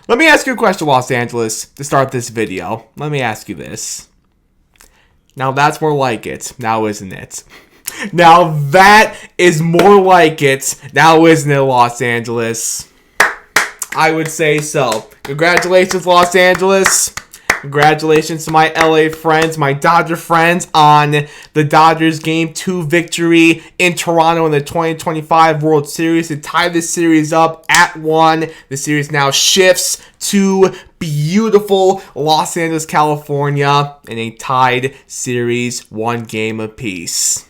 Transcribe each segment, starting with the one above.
Let me ask you a question, Los Angeles, to start this video. Let me ask you this. Now that's more like it, now isn't it? Now that is more like it, now isn't it, Los Angeles? I would say so. Congratulations, Los Angeles. Congratulations to my LA friends, my Dodger friends, on the Dodgers Game 2 victory in Toronto in the 2025 World Series to tie this series up at 1. The series now shifts to beautiful Los Angeles, California in a tied series, 1 game apiece.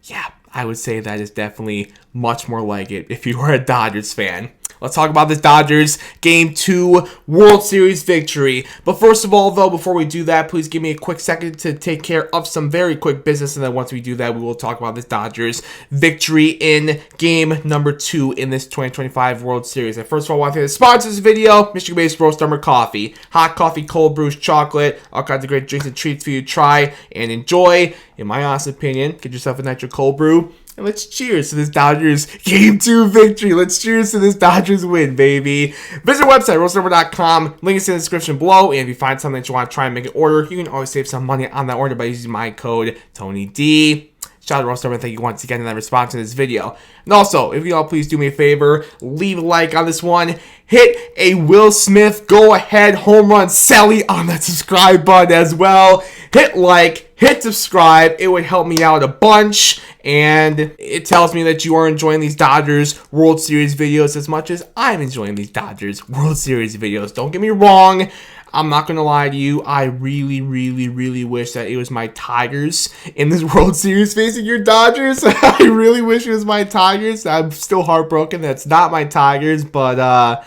Yeah, I would say that is definitely much more like it if you were a Dodgers fan. Let's talk about this Dodgers Game 2 World Series victory. But first of all, though, before we do that, please give me a quick second to take care of some very quick business. And then once we do that, we will talk about this Dodgers victory in Game number 2 in this 2025 World Series. And first of all, I want to thank the sponsors of this video, Michigan-based Roast Summer Coffee. Hot coffee, cold brews, chocolate, all kinds of great drinks and treats for you to try and enjoy. In my honest opinion, get yourself a nitro cold brew. And let's cheers to this Dodgers Game 2 victory. Let's cheers to this Dodgers win, baby. Visit our website, roastserver.com. Link is in the description below. And if you find something that you want to try and make an order, you can always save some money on that order by using my code TonyD. Shout out to Roast Server, thank you once again for that response to this video. And also, if you all please do me a favor, leave a like on this one. Hit a Will Smith go-ahead home run Sally on that subscribe button as well. Hit like, hit subscribe. It would help me out a bunch. And it tells me that you are enjoying these Dodgers World Series videos as much as I'm enjoying these Dodgers World Series videos. Don't get me wrong. I'm not going to lie to you. I really, really, really wish that it was my Tigers in this World Series facing your Dodgers. I really wish it was my Tigers. I'm still heartbroken that it's not my Tigers. But,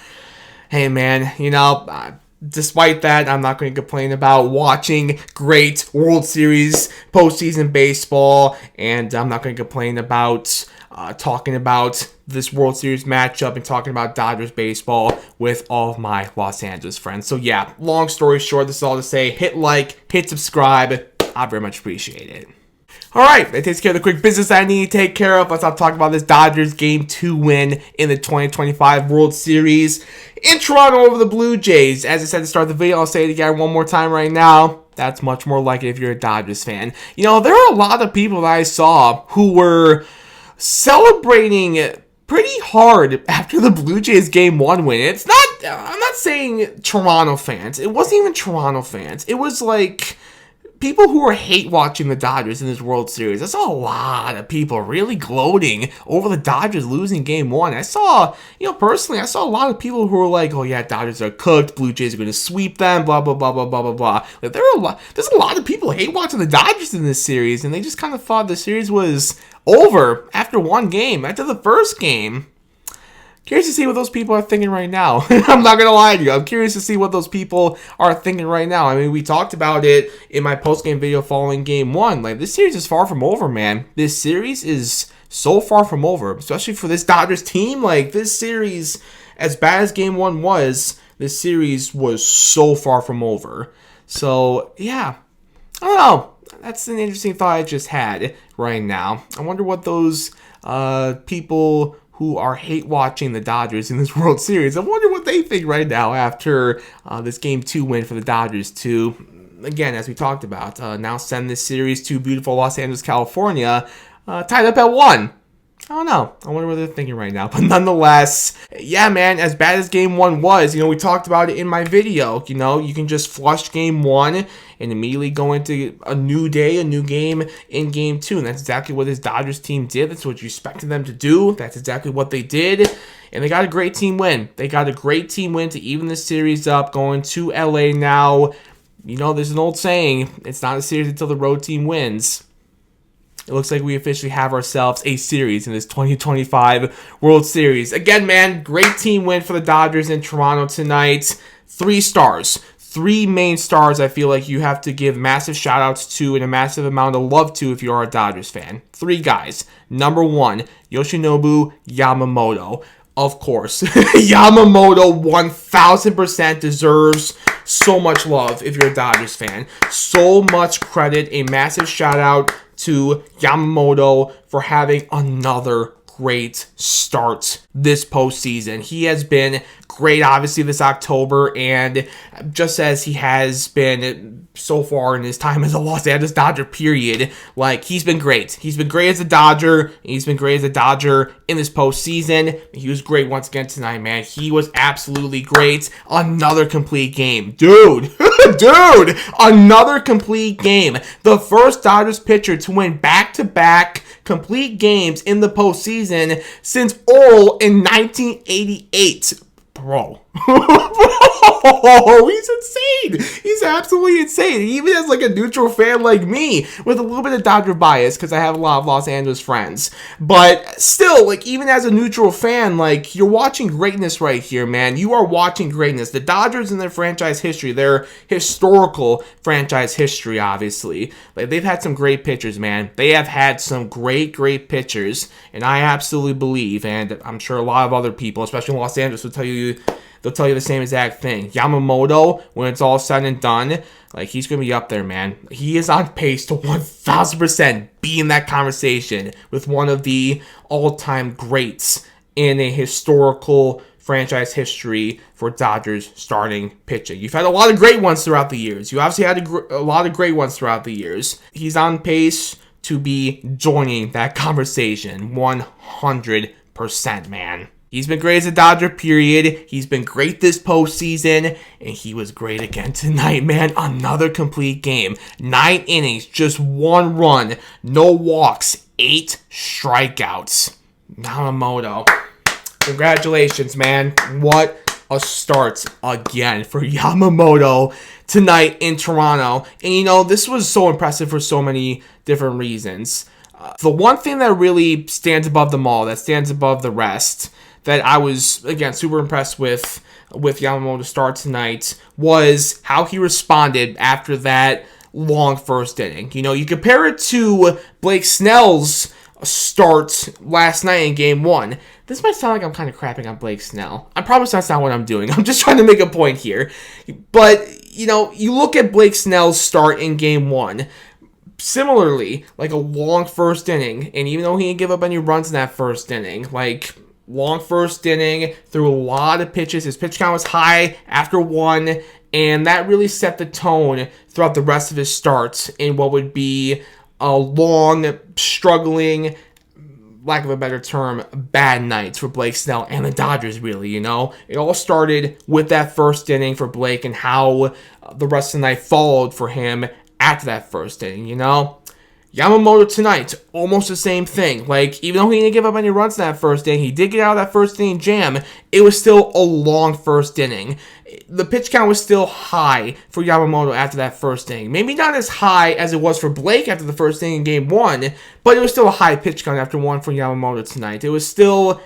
hey, man, you know, despite that, I'm not going to complain about watching great World Series postseason baseball. And I'm not going to complain about talking about this World Series matchup and talking about Dodgers baseball with all of my Los Angeles friends. So yeah, long story short, this is all to say, hit like, hit subscribe. I very much appreciate it. Alright, that takes care of the quick business I need to take care of. Let's not talk about this Dodgers Game 2 win in the 2025 World Series in Toronto over the Blue Jays. As I said to start the video, I'll say it again one more time right now. That's much more like it if you're a Dodgers fan. You know, there are a lot of people that I saw who were celebrating pretty hard after the Blue Jays Game 1 win. It's not, I'm not saying Toronto fans. It wasn't even Toronto fans. It was like people who were hate watching the Dodgers in this World Series. I saw a lot of people really gloating over the Dodgers losing Game 1. I saw, you know, personally, I saw a lot of people who were like, oh yeah, Dodgers are cooked, Blue Jays are going to sweep them, blah, blah, blah, blah, blah, blah, blah. Like, there's a lot of people who hate watching the Dodgers in this series, and they just kind of thought the series was over after one game, after the first game. Curious to see what those people are thinking right now. I'm not going to lie to you. I'm curious to see what those people are thinking right now. I mean, we talked about it in my post-game video following Game 1. Like, this series is far from over, man. This series is so far from over, especially for this Dodgers team. Like, this series, as bad as Game 1 was, this series was so far from over. So, yeah. I don't know. That's an interesting thought I just had right now. I wonder what those people who are hate watching the Dodgers in this World Series, I wonder what they think right now after this Game 2 win for the Dodgers to, again, as we talked about, now send this series to beautiful Los Angeles, California, tied up at 1. I don't know. I wonder what they're thinking right now. But nonetheless, yeah, man, as bad as Game 1 was, you know, we talked about it in my video. You know, you can just flush Game 1 and immediately go into a new day, a new game in Game 2. And that's exactly what this Dodgers team did. That's what you expected them to do. That's exactly what they did. And they got a great team win. They got a great team win to even the series up, going to LA now. You know, there's an old saying, it's not a series until the road team wins. It looks like we officially have ourselves a series in this 2025 World Series. Again, man, great team win for the Dodgers in Toronto tonight. 3 stars. 3 main stars I feel like you have to give massive shout-outs to and a massive amount of love to if you are a Dodgers fan. 3 guys. Number 1, Yoshinobu Yamamoto. Of course, Yamamoto 1000% deserves so much love if you're a Dodgers fan. So much credit, a massive shout-out to Yamamoto for having another great start this postseason. He has been great, obviously, this October, and just as he has been so far in his time as a Los Angeles Dodger, period, like, he's been great. He's been great as a Dodger. He's been great as a Dodger in this postseason. He was great once again tonight, man. He was absolutely great. Another complete game. Dude, another complete game. The first Dodgers pitcher to win back-to-back complete games in the postseason since Earl in 1988. Bro. He's insane. He's absolutely insane. Even as like a neutral fan like me, with a little bit of Dodger bias, because I have a lot of Los Angeles friends. But still, like, even as a neutral fan, like, you're watching greatness right here, man. You are watching greatness. The Dodgers in their franchise history, their historical franchise history, obviously, like, they've had some great pitchers, man. They have had some great pitchers, and I absolutely believe, and I'm sure a lot of other people, especially in Los Angeles, will tell you, they'll tell you the same exact thing. Yamamoto, when it's all said and done, like, he's going to be up there, man. He is on pace to 1,000% be in that conversation with one of the all-time greats in a historical franchise history for Dodgers starting pitching. You've had a lot of great ones throughout the years. You obviously had a lot of great ones throughout the years. He's on pace to be joining that conversation 100%, man. He's been great as a Dodger, period. He's been great this postseason, and he was great again tonight, man. Another complete game. 9 innings, just 1 run, no walks, 8 strikeouts. Yamamoto, congratulations, man. What a start again for Yamamoto tonight in Toronto. And, you know, this was so impressive for so many different reasons. The one thing that really stands above them all, that stands above the rest, that I was, again, super impressed with Yamamoto's start tonight, was how he responded after that long first inning. You know, you compare it to Blake Snell's start last night in Game 1. This might sound like I'm kind of crapping on Blake Snell. I promise that's not what I'm doing. I'm just trying to make a point here. But, you know, you look at Blake Snell's start in Game 1. Similarly, like a long first inning, and even though he didn't give up any runs in that first inning, like, long first inning, threw a lot of pitches. His pitch count was high after 1, and that really set the tone throughout the rest of his starts in what would be a long, struggling, lack of a better term, bad nights for Blake Snell and the Dodgers, really, you know? It all started with that first inning for Blake and how the rest of the night followed for him after that first inning, you know? Yamamoto tonight, almost the same thing. Like, even though he didn't give up any runs in that first inning, he did get out of that first inning jam. It was still a long first inning. The pitch count was still high for Yamamoto after that first inning. Maybe not as high as it was for Blake after the first inning in Game 1, but it was still a high pitch count after 1 for Yamamoto tonight. It was still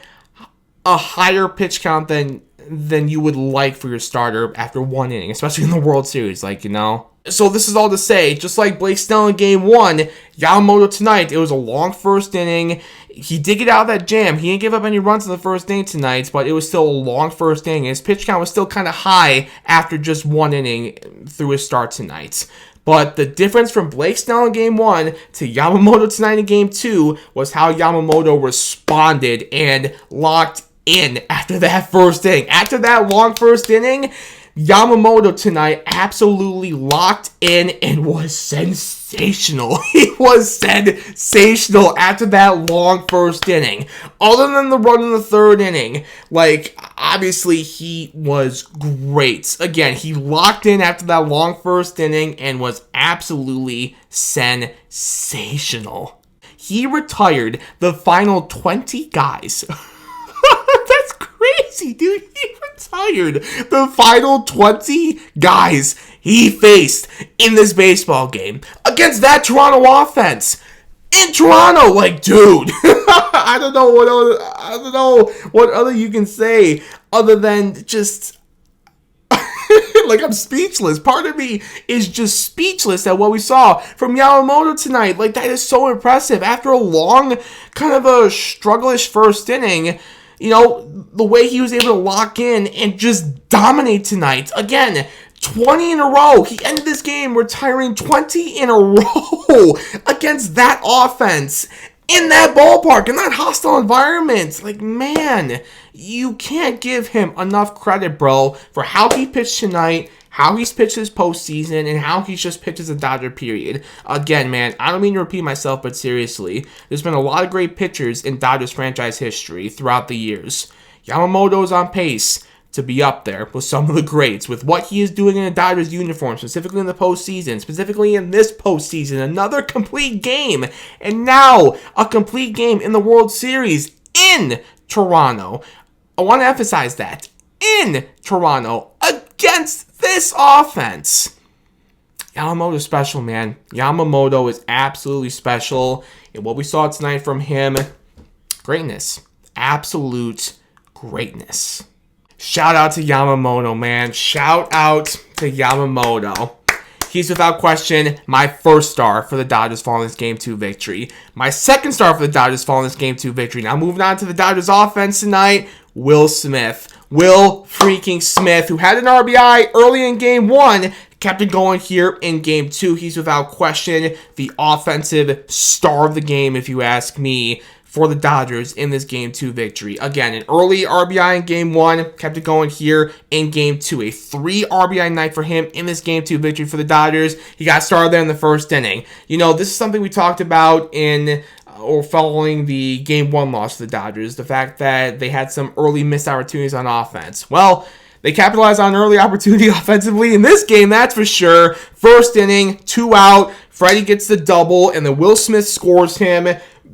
a higher pitch count than you would like for your starter after 1 inning, especially in the World Series, like, you know? So this is all to say, just like Blake Snell in Game 1, Yamamoto tonight, it was a long first inning. He did get out of that jam. He didn't give up any runs in the first inning tonight, but it was still a long first inning. His pitch count was still kind of high after just 1 inning through his start tonight. But the difference from Blake Snell in Game 1 to Yamamoto tonight in Game 2 was how Yamamoto responded and locked in after that first inning. After that long first inning, Yamamoto tonight absolutely locked in and was sensational. He was sensational after that long first inning. Other than the run in the third inning, like, obviously he was great. Again, he locked in after that long first inning and was absolutely sensational. He retired the final 20 guys. That's crazy, dude. He retired the final 20 guys he faced in this baseball game against that Toronto offense. In Toronto, like, dude. I don't know what other you can say other than just like, I'm speechless. Part of me is just speechless at what we saw from Yamamoto tonight. Like, that is so impressive. After a long, kind of a strugglish first inning, you know, the way he was able to lock in and just dominate tonight. Again, 20 in a row. He ended this game retiring 20 in a row against that offense. in that ballpark, in that hostile environment. Like, man, you can't give him enough credit, bro, for how he pitched tonight, how he's pitched his postseason, and how he's just pitched as a Dodger, period. Again, man, I don't mean to repeat myself, but seriously, there's been a lot of great pitchers in Dodgers franchise history throughout the years. Yamamoto is on pace to be up there with some of the greats, with what he is doing in a Dodgers uniform, specifically in the postseason, specifically in this postseason, another complete game, and now a complete game in the World Series in Toronto. I want to emphasize that, in Toronto, against this offense. Yamamoto is special, man. Yamamoto is absolutely special, and what we saw tonight from him, greatness. Absolute greatness. Shout out to Yamamoto, man. Shout out to Yamamoto. He's without question my first star for the Dodgers following this Game 2 victory. My second star for the Dodgers following this Game 2 victory. Now moving on to the Dodgers offense tonight, Will Smith. Will freaking Smith, who had an RBI early in Game 1, kept it going here in Game 2. He's without question the offensive star of the game, if you ask me, for the Dodgers in this Game 2 victory. Again, an early RBI in Game 1, kept it going here in Game 2. A 3 RBI night for him in this Game 2 victory for the Dodgers. He got started there in the first inning. You know, this is something we talked about in or following the Game 1 loss to the Dodgers, the fact that they had some early missed opportunities on offense. Well, they capitalized on early opportunity offensively in this game, that's for sure. First inning, 2 out, Freddie gets the double, and then Will Smith scores him.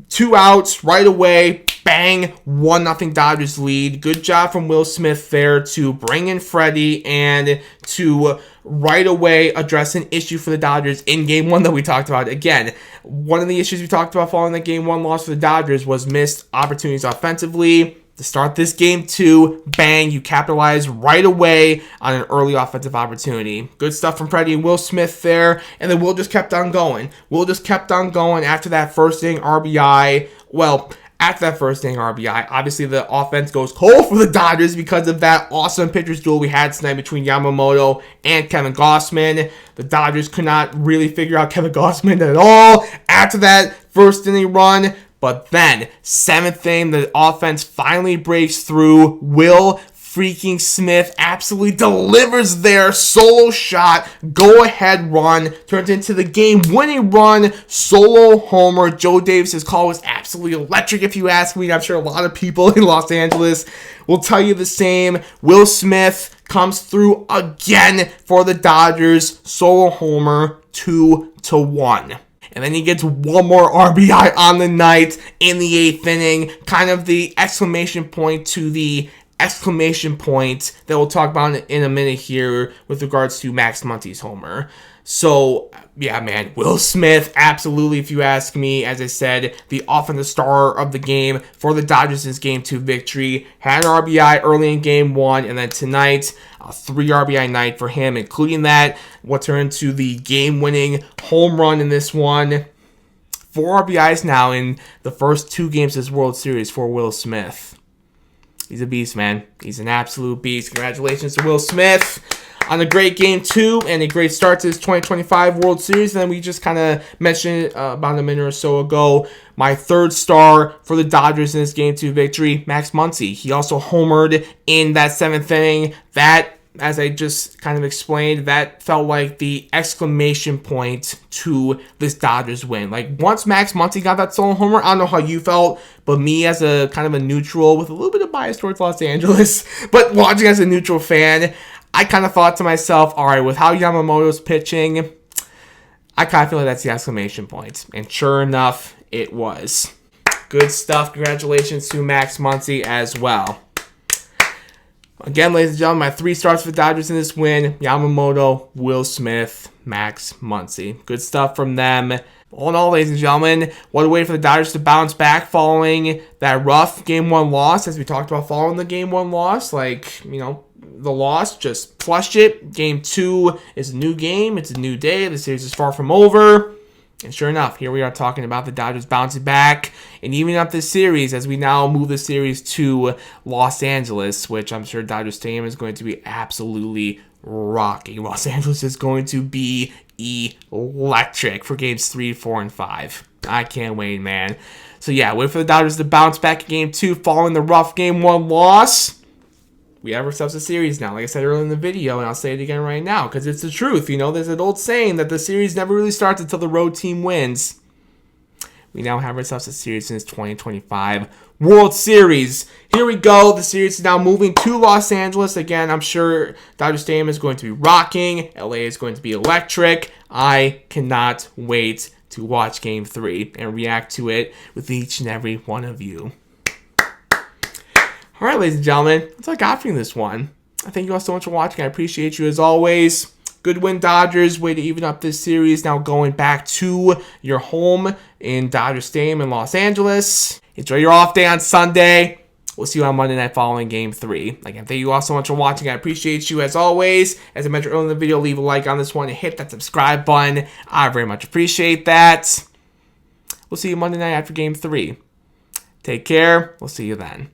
2 outs right away, bang, 1-0 Dodgers lead. Good job from Will Smith there to bring in Freddie and to right away address an issue for the Dodgers in Game 1 that we talked about. Again, one of the issues we talked about following the Game 1 loss for the Dodgers was missed opportunities offensively. To start this Game 2, bang, you capitalize right away on an early offensive opportunity. Good stuff from Freddie and Will Smith there, and then Will just kept on going. Will just kept on going after that first inning RBI. Well, after that first inning RBI, obviously the offense goes cold for the Dodgers because of that awesome pitcher's duel we had tonight between Yamamoto and Kevin Gausman. The Dodgers could not really figure out Kevin Gausman at all after that first inning run. But then, 7th inning, the offense finally breaks through. Will freaking Smith absolutely delivers their solo shot, go-ahead run, turns into the game-winning run, solo homer. Joe Davis's call was absolutely electric, if you ask me. I'm sure a lot of people in Los Angeles will tell you the same. Will Smith comes through again for the Dodgers, solo homer, 2-1. And then he gets one more RBI on the night in the 8th inning. Kind of the exclamation point to the exclamation point that we'll talk about in a minute here with regards to Max Muncy's homer. So, yeah, man, Will Smith, absolutely, if you ask me. As I said, the offensive star of the game for the Dodgers' Game 2 victory. Had an RBI early in Game 1, and then tonight, a 3 RBI night for him, including that, what turned to the game-winning home run in this one. 4 RBIs now in the first 2 games of this World Series for Will Smith. He's a beast, man. He's an absolute beast. Congratulations to Will Smith on a great Game 2 and a great start to this 2025 World Series. And then we just kind of mentioned about a minute or so ago, my third star for the Dodgers in this Game 2 victory, Max Muncy. He also homered in that 7th inning. That, as I just kind of explained, that felt like the exclamation point to this Dodgers win. Like, once Max Muncy got that solo homer, I don't know how you felt, but me as a kind of a neutral with a little bit of bias towards Los Angeles, but watching as a neutral fan, I kind of thought to myself, all right, with how Yamamoto's pitching, I kind of feel like that's the exclamation point. And sure enough, it was. Good stuff. Congratulations to Max Muncy as well. Again, ladies and gentlemen, my 3 stars for the Dodgers in this win: Yamamoto, Will Smith, Max Muncy. Good stuff from them. All in all, ladies and gentlemen, what a way for the Dodgers to bounce back following that rough Game 1 loss, as we talked about following the Game 1 loss. Like, you know, the loss just flushed it. Game 2 is a new game. It's a new day. The series is far from over. And sure enough, here we are talking about the Dodgers bouncing back and evening up this series as we now move the series to Los Angeles, which I'm sure Dodger Stadium is going to be absolutely rocking. Los Angeles is going to be electric for games 3, 4, and 5. I can't wait, man. So yeah, wait for the Dodgers to bounce back in Game 2 following the rough Game 1 loss. We have ourselves a series now, like I said earlier in the video, and I'll say it again right now, because it's the truth. You know, there's an old saying that the series never really starts until the road team wins. We now have ourselves a series since 2025 World Series. Here we go. The series is now moving to Los Angeles. Again, I'm sure Dodger Stadium is going to be rocking. LA is going to be electric. I cannot wait to watch Game 3 and react to it with each and every one of you. All right, ladies and gentlemen, that's all I got for you in this one. I thank you all so much for watching. I appreciate you as always. Good win, Dodgers. Way to even up this series. Now going back to your home in Dodger Stadium in Los Angeles. Enjoy your off day on Sunday. We'll see you on Monday night following Game 3. Again, thank you all so much for watching. I appreciate you as always. As I mentioned earlier in the video, leave a like on this one and hit that subscribe button. I very much appreciate that. We'll see you Monday night after Game 3. Take care. We'll see you then.